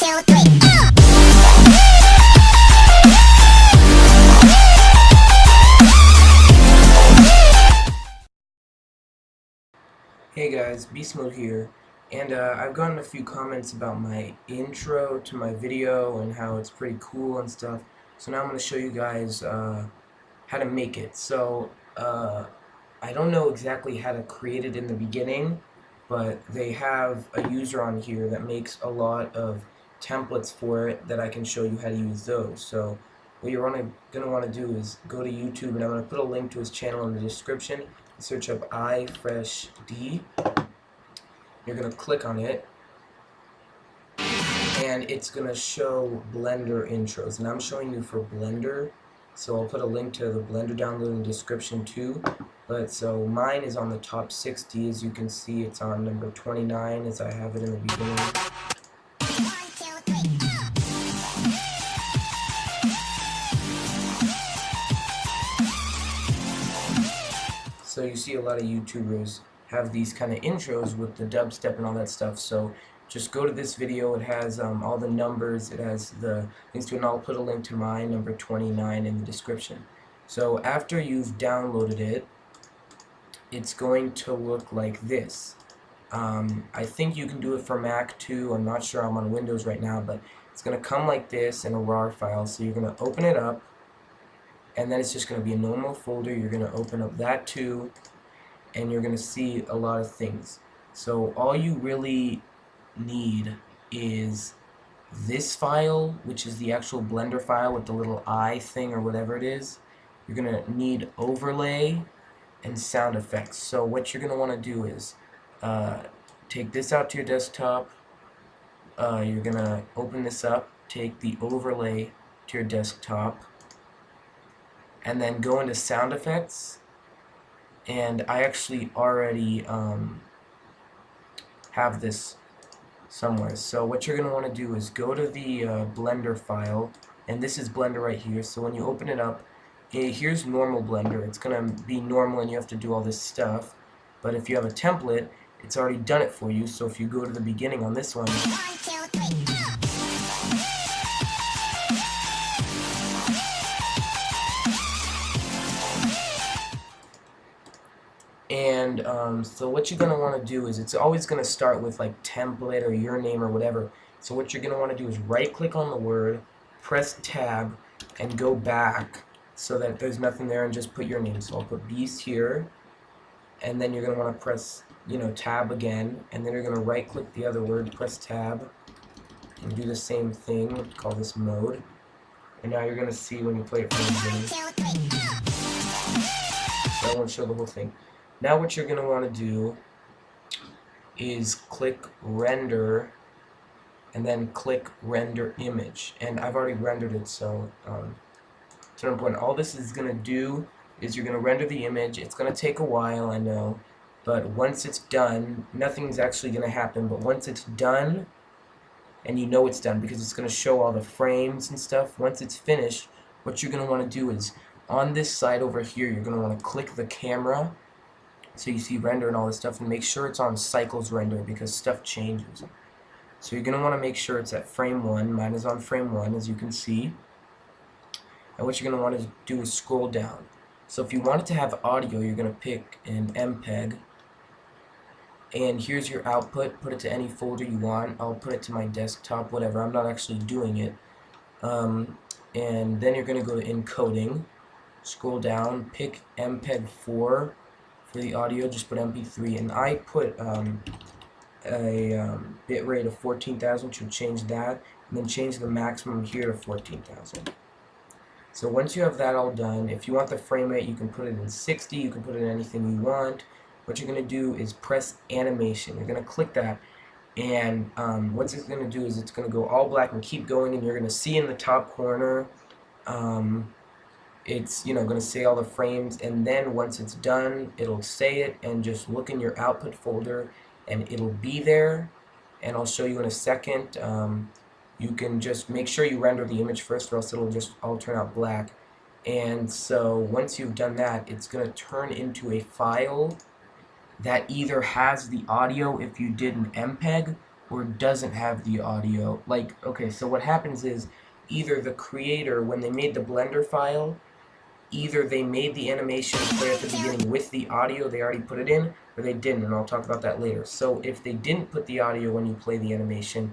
Hey guys, Beast Mode here, and I've gotten a few comments about my intro to my video and how it's pretty cool and stuff. So now I'm going to show you guys how to make it. So I don't know exactly how to create it in the beginning, but they have a user on here that makes a lot of templates for it that I can show you how to use those. So what you're going to want to do is go to YouTube, and I'm going to put a link to his channel in the description. Search up iFreshD. You're going to click on it, and it's going to show Blender intros, and I'm showing you for Blender, so I'll put a link to the Blender download in the description too. But so mine is on the top 60, as you can see. It's on number 29 as I have it in the beginning. So you see a lot of YouTubers have these kind of intros with the dubstep and all that stuff. So just go to this video. It has all the numbers. It has the links to it, and I'll put a link to mine, number 29, in the description. So after you've downloaded it, it's going to look like this. I think you can do it for Mac too. I'm not sure. I'm on Windows right now, but it's going to come like this in a RAR file. So you're going to open it up, and then it's just going to be a normal folder. You're going to open up that too, and you're going to see a lot of things. So all you really need is this file, which is the actual Blender file with the little eye thing or whatever it is. You're going to need overlay and sound effects. So what you're going to want to do is take this out to your desktop. You're going to open this up, take the overlay to your desktop, and then go into sound effects. And I actually already have this somewhere. So what you're going to want to do is go to the Blender file, and this is Blender right here. So when you open it up, here's normal Blender. It's going to be normal, and you have to do all this stuff. But if you have a template, it's already done it for you. So if you go to the beginning on this one, and so what you're going to want to do is, it's always going to start with like template or your name or whatever. So what you're going to want to do is right click on the word, press tab, and go back so that there's nothing there, and just put your name. So I'll put Beast here, and then you're going to want to press, tab again, and then you're going to right click the other word, press tab, and do the same thing. Call this mode, and now you're going to see when you play it from the beginning. So I won't show the whole thing. Now what you're going to want to do is click render, and then click render image, and I've already rendered it, so it's not important. All this is going to do is you're going to render the image. It's going to take a while, I know, but once it's done, nothing's actually going to happen, but once it's done, and you know it's done because it's going to show all the frames and stuff, once it's finished, what you're going to want to do is, on this side over here, you're going to want to click the camera, so you see render and all this stuff, and make sure it's on cycles render because stuff changes. So you're going to want to make sure it's at frame 1. Mine is on frame 1, as you can see. And what you're going to want to do is scroll down. So if you want it to have audio, you're going to pick an MPEG. And here's your output. Put it to any folder you want. I'll put it to my desktop, whatever. I'm not actually doing it. And then you're going to go to encoding. Scroll down. Pick MPEG 4 for the audio. Just put MP3. And I put a bitrate of 14,000. Should change that. And then change the maximum here to 14,000. So once you have that all done, if you want the frame rate, you can put it in 60, you can put it in anything you want. What you're going to do is press animation. You're going to click that, and what it's going to do is it's going to go all black and keep going, and you're going to see in the top corner, it's going to say all the frames, and then once it's done, it'll say it, and just look in your output folder, and it'll be there, and I'll show you in a second. You can just make sure you render the image first, or else it'll just all turn out black. And so once you've done that, it's going to turn into a file that either has the audio if you did an MPEG, or doesn't have the audio. Like, okay, so what happens is either the creator, when they made the Blender file, either they made the animation play at the beginning with the audio, they already put it in, or they didn't, and I'll talk about that later. So if they didn't put the audio when you play the animation,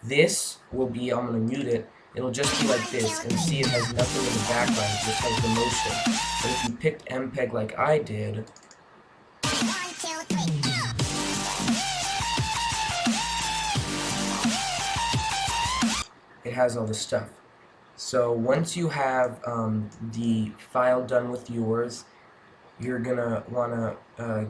this will be, I'm going to mute it, it'll just be like this, and see it has nothing in the background, it just has the motion. But if you picked MPEG like I did, it has all this stuff. So once you have the file done with yours, you're gonna wanna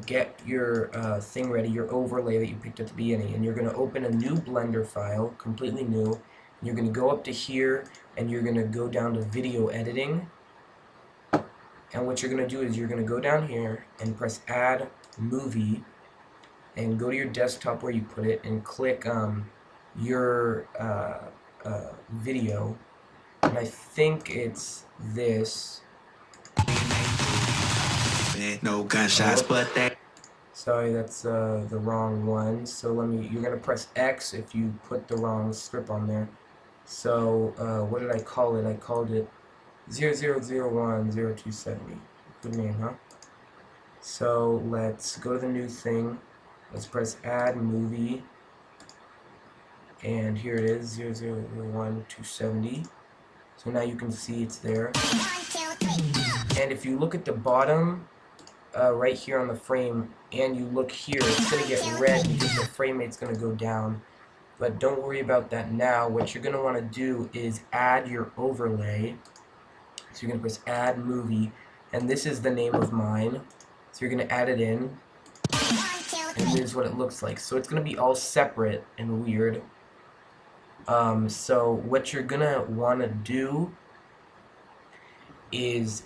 get your thing ready, your overlay that you picked at the beginning, and you're gonna open a new Blender file, completely new. You're gonna go up to here, and you're gonna go down to video editing. And what you're gonna do is you're gonna go down here and press Add Movie, and go to your desktop where you put it, and click your video. And I think it's this. No gunshots, but that. Sorry, that's the wrong one. So you're gonna press X if you put the wrong strip on there. So what did I call it? I called it 00010270. Good name, huh? So let's go to the new thing. Let's press Add Movie. And here it is, 00010270. So now you can see it's there. And if you look at the bottom, right here on the frame, and you look here, it's going to get red because the frame rate's going to go down. But don't worry about that now. What you're going to want to do is add your overlay. So you're going to press Add Movie, and this is the name of mine. So you're going to add it in, and this is what it looks like. So it's going to be all separate and weird. So what you're going to want to do is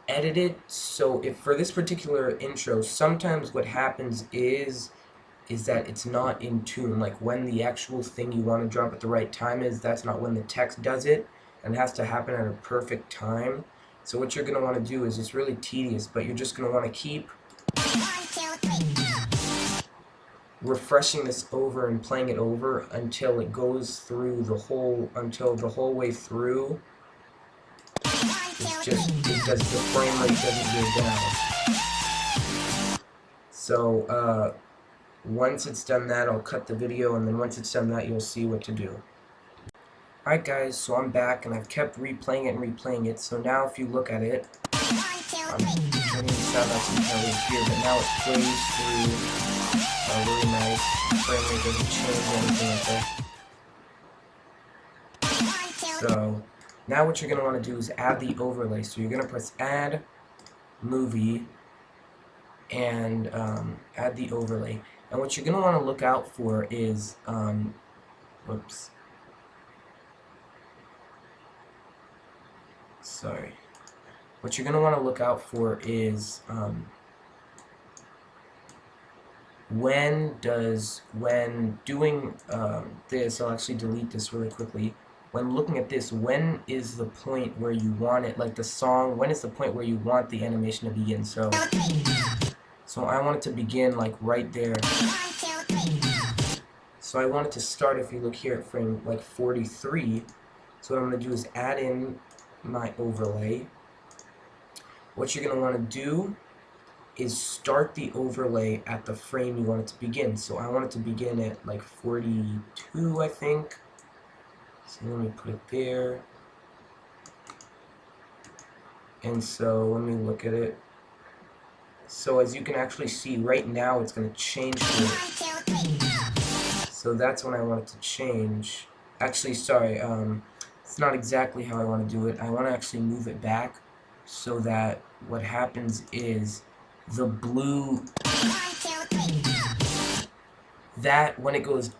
edit it. So if for this particular intro, sometimes what happens is that it's not in tune. Like when the actual thing you want to drop at the right time is, that's not when the text does it, and it has to happen at a perfect time. So what you're going to want to do is, it's really tedious, but you're just going to want to keep refreshing this over and playing it over until it goes through the whole way through. It's just, the frame rate doesn't go down. So once it's done that, I'll cut the video, and then once it's done that, you'll see what to do. Alright guys, so I'm back, and I've kept replaying it, so now if you look at it, I'm turning the sound out so you can't really hear, but now it plays through really nice. The frame rate doesn't change or anything like that. So now what you're going to want to do is add the overlay. So you're going to press Add Movie and add the overlay. And what you're going to want to look out for is, whoops. Sorry. What you're going to want to look out for is when doing this, I'll actually delete this really quickly. When looking at this, when is the point where you want it, like the song, when is the point where you want the animation to begin? So I want it to begin like right there. So I want it to start, if you look here at frame like 43. So what I'm going to do is add in my overlay. What you're going to want to do is start the overlay at the frame you want it to begin. So I want it to begin at like 42, I think. So let me put it there. And so let me look at it. So as you can actually see right now, it's going to change to it. So that's when I want it to change. Actually, sorry, it's not exactly how I want to do it. I want to actually move it back so that what happens is the blue, that when it goes,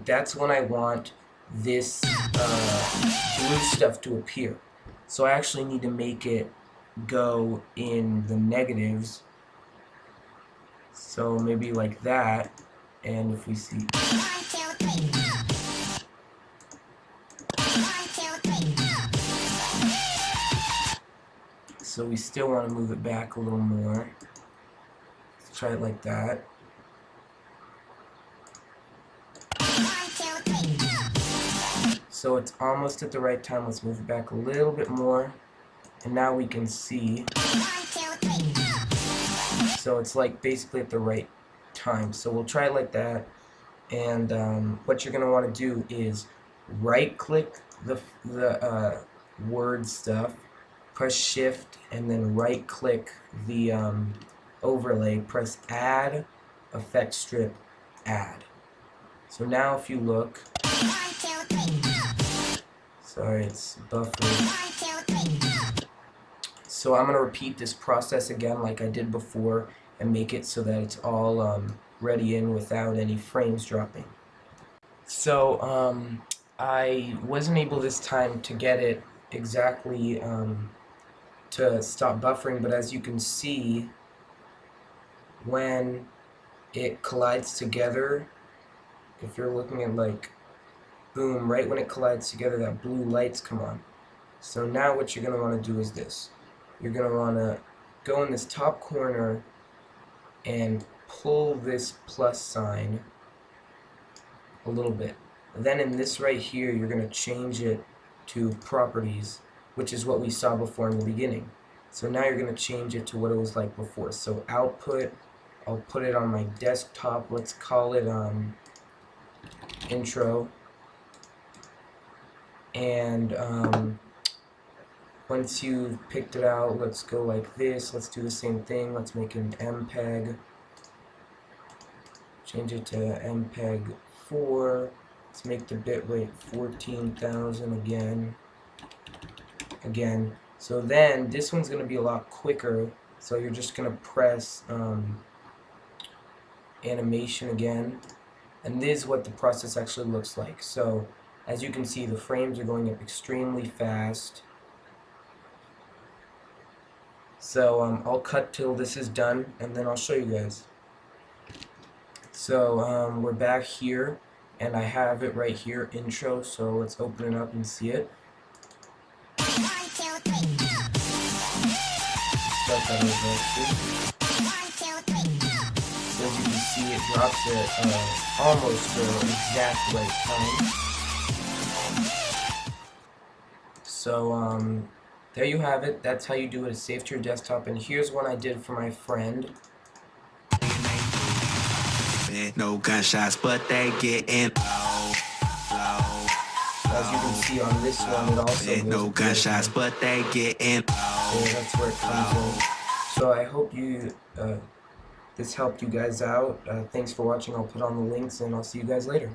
that's when I want this blue stuff to appear. So I actually need to make it go in the negatives. So maybe like that, and if we see, so we still want to move it back a little more. Let's try it like that. So it's almost at the right time. Let's move it back a little bit more. And now we can see. So it's like basically at the right time. So we'll try it like that. And what you're going to want to do is right click the word stuff, press shift, and then right click the overlay, press add, effect strip, add. So now if you look, sorry, it's buffering. So I'm going to repeat this process again like I did before and make it so that it's all ready in without any frames dropping. So I wasn't able this time to get it exactly to stop buffering, but as you can see, when it collides together, if you're looking at like, boom, right when it collides together, that blue lights come on. So now what you're going to want to do is this. You're going to want to go in this top corner and pull this plus sign a little bit. Then in this right here, you're going to change it to properties, which is what we saw before in the beginning. So now you're going to change it to what it was like before. So output, I'll put it on my desktop. Let's call it intro. And once you've picked it out, let's go like this. Let's do the same thing. Let's make an MPEG. Change it to MPEG 4. Let's make the bitrate 14,000 again. So then this one's going to be a lot quicker. So you're just going to press animation again. And this is what the process actually looks like. So as you can see, the frames are going up extremely fast. So I'll cut till this is done and then I'll show you guys. So we're back here and I have it right here, intro, so let's open it up and see it. Start that over actually. So as you can see, it drops at almost the exact right time. So there you have it. That's how you do it. It's saved to your desktop. And here's one I did for my friend. No gunshots, but they getting low. As you can see on this one, it also No gunshots, but they getting low. Yeah, that's where it comes in. So I hope you this helped you guys out. Thanks for watching. I'll put on the links and I'll see you guys later.